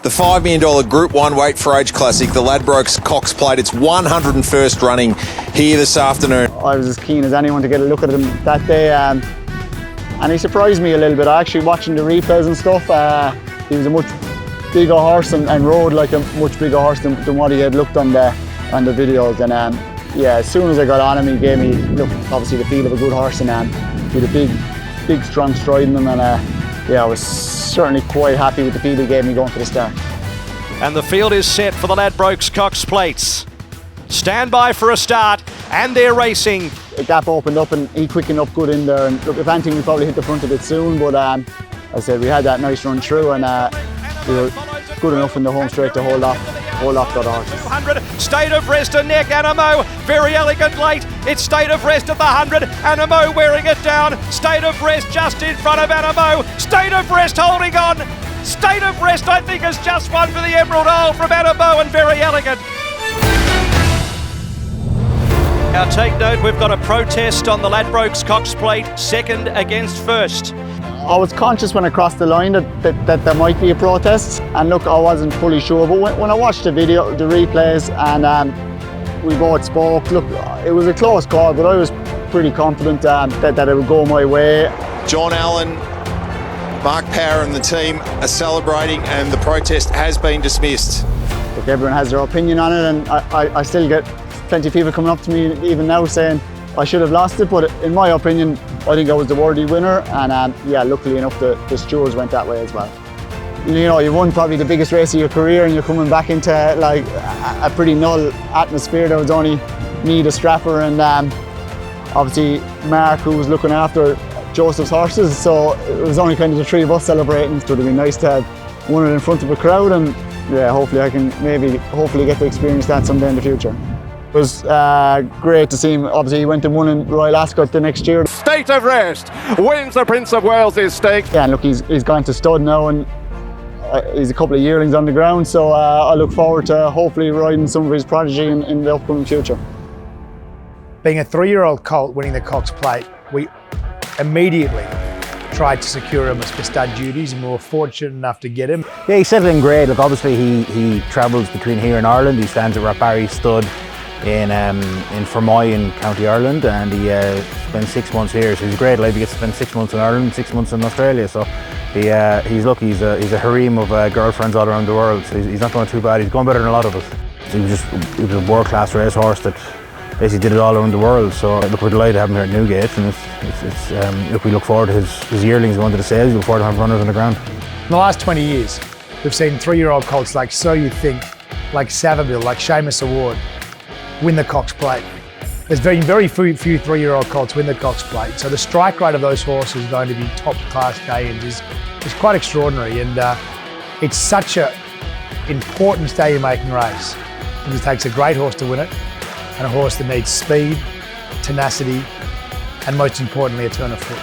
The $5 million Group 1 Weight for Age Classic, the Ladbrokes Cox Plate. It's 101st running here this afternoon. I was as keen as anyone to get a look at him that day, and he surprised me a little bit. I actually watching the replays and stuff. He was a much bigger horse and rode like a much bigger horse than what he had looked on the videos. And yeah, as soon as I got on him, he gave me obviously the feel of a good horse, and he had a big strong stride in him. And yeah, I was certainly quite happy with the feel he gave me going for the start. And the field is set for the Ladbrokes Cox Plates. Stand by for a start, and they're racing. The gap opened up and he quickened up good in there. And look, if anything, we probably hit the front a bit soon, but as I said, we had that nice run through, and we were good enough in the home straight to hold off the other horses. 200, State of Rest and neck, Anamoe, Very Elleegant late. It's State of Rest at the 100, Anamoe wearing it down. State of Rest just in front of Anamoe. State of Rest holding on. State of Rest, I think, has just won for the Emerald Isle from Anamoe and Very Elleegant. Now take note, we've got a protest on the Ladbrokes Cox Plate, second against first. I was conscious when I crossed the line that there might be a protest, and look, I wasn't fully sure, but when I watched the video, the replays, and we both spoke, look, it was a close call, but I was pretty confident that it would go my way. John Allen, Mark Power and the team are celebrating, and the protest has been dismissed. Look, everyone has their opinion on it, and I still get plenty of people coming up to me even now saying I should have lost it, but in my opinion, I think I was the worthy winner, and yeah, luckily enough the stewards went that way as well. You know, you won probably the biggest race of your career, and you're coming back into like a pretty null atmosphere. There was only me, the strapper, and obviously Mark, who was looking after Joseph's horses, so it was only kind of the three of us celebrating. It would have been nice to have won it in front of a crowd, and yeah, hopefully I can hopefully get to experience that someday in the future. It was great to see him. Obviously, he went and won in Royal Ascot the next year. State of Rest wins the Prince of Wales' stakes. Yeah, and look, he's gone to stud now, and he's a couple of yearlings on the ground, so I look forward to hopefully riding some of his prodigy in the upcoming future. Being a 3-year-old colt winning the Cox Plate, we immediately tried to secure him for stud duties, and we were fortunate enough to get him. Yeah, he's settling great. Look, obviously he travels between here and Ireland. He stands at Rapparry Stud in Fermoy in County Ireland, and he spends 6 months here, so he's great. Like, he gets to spend 6 months in Ireland, 6 months in Australia, so he's lucky. He's a harem of girlfriends all around the world, so he's not going too bad. He's going better than a lot of us. He was a world-class racehorse that basically did it all around the world, so look, we're delighted to have him here at Newgate, and look, we look forward to his yearlings going to the sales. We look forward to having runners on the ground. In the last 20 years, we've seen 3-year-old colts like So You Think, like Savabeel, like Shamus Award win the Cox Plate. There's very few 3-year-old colts win the Cox Plate, so the strike rate of those horses going to be top-class K-ins is quite extraordinary, and it's such an important stallion-making race, because it takes a great horse to win it, and a horse that needs speed, tenacity, and most importantly, a turn of foot.